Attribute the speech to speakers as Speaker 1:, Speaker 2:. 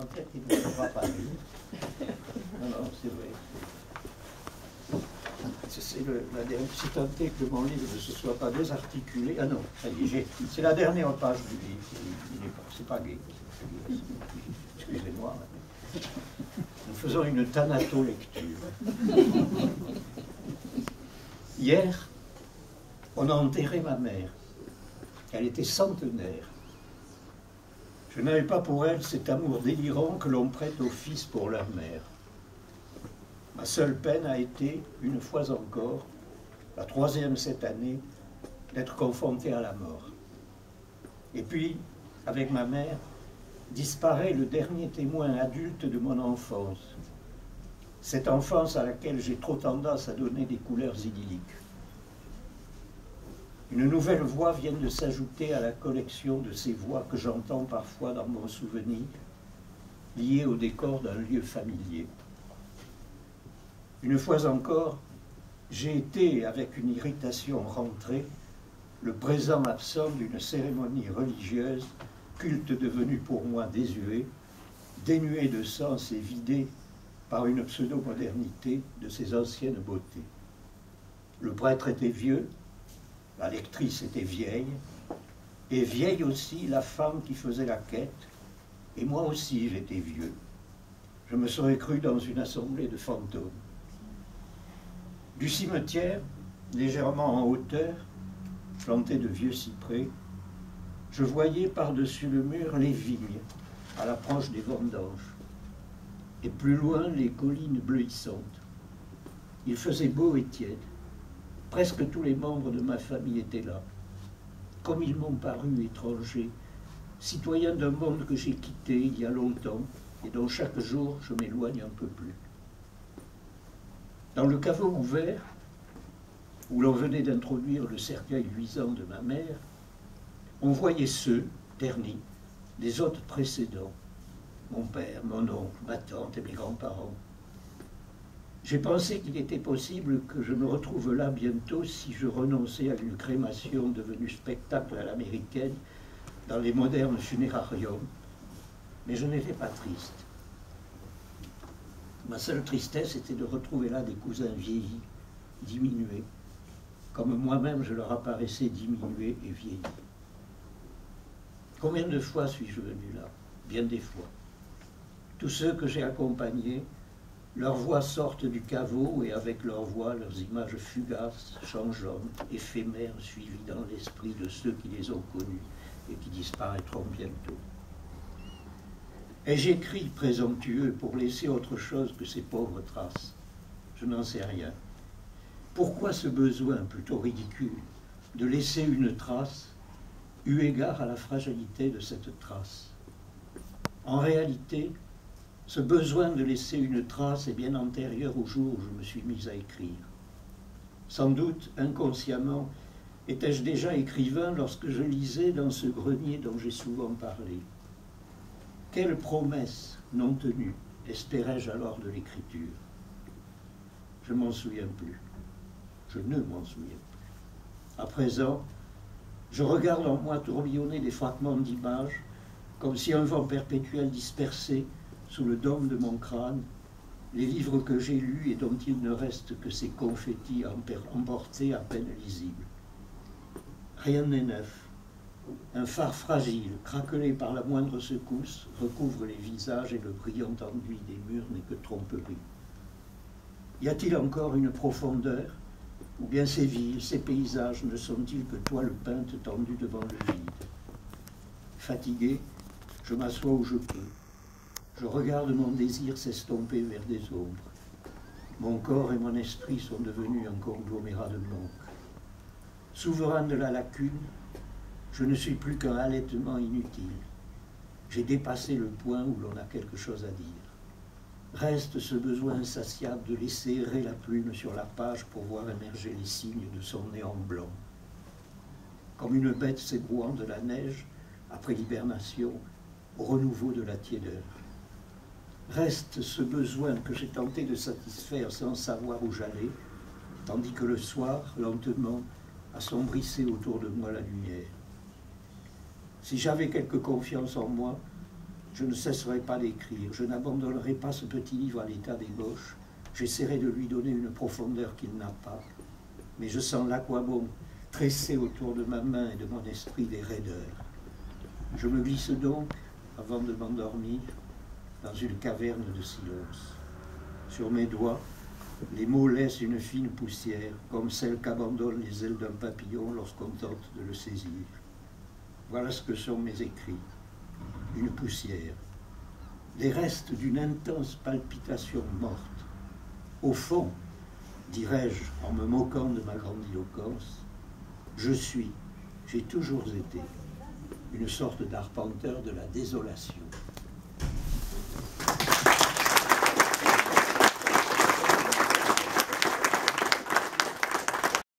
Speaker 1: en tête, il ne sera pas lui. Non, non, c'est vrai. C'est tenté que mon livre ne se soit pas désarticulé. Ah non, ça y est, c'est la dernière page du livre. C'est pas gai. Excusez-moi. Nous faisons une thanato-lecture. Hier, on a enterré ma mère. Elle était centenaire. Je n'avais pas pour elle cet amour délirant que l'on prête aux fils pour leur mère. Ma seule peine a été, une fois encore, la 3e cette année, d'être confronté à la mort. Et puis, avec ma mère, disparaît le dernier témoin adulte de mon enfance. Cette enfance à laquelle j'ai trop tendance à donner des couleurs idylliques. Une nouvelle voix vient de s'ajouter à la collection de ces voix que j'entends parfois dans mon souvenir, liées au décor d'un lieu familier. Une fois encore, j'ai été, avec une irritation rentrée, le présent absent d'une cérémonie religieuse, culte devenu pour moi désuet, dénué de sens et vidé par une pseudo-modernité de ses anciennes beautés. Le prêtre était vieux, la lectrice était vieille, et vieille aussi la femme qui faisait la quête, et moi aussi j'étais vieux. Je me serais cru dans une assemblée de fantômes. Du cimetière, légèrement en hauteur, planté de vieux cyprès, je voyais par-dessus le mur les vignes, à l'approche des vendanges, et plus loin les collines bleuissantes. Il faisait beau et tiède. Presque tous les membres de ma famille étaient là. Comme ils m'ont paru étrangers, citoyens d'un monde que j'ai quitté il y a longtemps et dont chaque jour je m'éloigne un peu plus. Dans le caveau ouvert, où l'on venait d'introduire le cercueil luisant de ma mère, on voyait ceux, ternis, des hôtes précédents, mon père, mon oncle, ma tante et mes grands-parents. J'ai pensé qu'il était possible que je me retrouve là bientôt si je renonçais à une crémation devenue spectacle à l'américaine dans les modernes funérariums, mais je n'étais pas triste. Ma seule tristesse était de retrouver là des cousins vieillis, diminués, comme moi-même je leur apparaissais diminué et vieilli. Combien de fois suis-je venu là? Bien des fois. Tous ceux que j'ai accompagnés, leurs voix sortent du caveau et avec leurs voix, leurs images fugaces, changeantes, éphémères, suivies dans l'esprit de ceux qui les ont connus et qui disparaîtront bientôt. Ai-je écrit présomptueux pour laisser autre chose que ces pauvres traces? Je n'en sais rien. Pourquoi ce besoin, plutôt ridicule, de laisser une trace, eu égard à la fragilité de cette trace? En réalité, ce besoin de laisser une trace est bien antérieur au jour où je me suis mis à écrire. Sans doute, inconsciemment, étais-je déjà écrivain lorsque je lisais dans ce grenier dont j'ai souvent parlé. Quelle promesse non tenue espérais-je alors de l'écriture? Je m'en souviens plus. Je ne m'en souviens plus. À présent, je regarde en moi tourbillonner des fragments d'images, comme si un vent perpétuel dispersait, sous le dôme de mon crâne, les livres que j'ai lus et dont il ne reste que ces confettis emportés à peine lisibles. Rien n'est neuf. Un phare fragile, craquelé par la moindre secousse, recouvre les visages et le brillant enduit des murs n'est que tromperie. Y a-t-il encore une profondeur? Ou bien ces villes, ces paysages ne sont-ils que toiles peintes tendues devant le vide? Fatigué, je m'assois où je peux. Je regarde mon désir s'estomper vers des ombres. Mon corps et mon esprit sont devenus un conglomérat de manque. Souverain de la lacune, je ne suis plus qu'un halètement inutile. J'ai dépassé le point où l'on a quelque chose à dire. Reste ce besoin insatiable de laisser errer la plume sur la page pour voir émerger les signes de son néant blanc. Comme une bête s'ébrouant de la neige, après l'hibernation, au renouveau de la tiédeur. Reste ce besoin que j'ai tenté de satisfaire sans savoir où j'allais, tandis que le soir, lentement, assombrissait autour de moi la lumière. Si j'avais quelque confiance en moi, Je ne cesserai pas d'écrire, je n'abandonnerai pas ce petit livre à l'état d'ébauche, j'essaierai de lui donner une profondeur qu'il n'a pas, mais je sens l'aquabon tresser autour de ma main et de mon esprit des raideurs. Je me glisse donc, avant de m'endormir, dans une caverne de silence. Sur mes doigts, les mots laissent une fine poussière, comme celle qu'abandonnent les ailes d'un papillon lorsqu'on tente de le saisir. Voilà ce que sont mes écrits. Une poussière, les restes d'une intense palpitation morte. Au fond, dirais-je en me moquant de ma grandiloquence, je suis, j'ai toujours été, une sorte d'arpenteur de la désolation.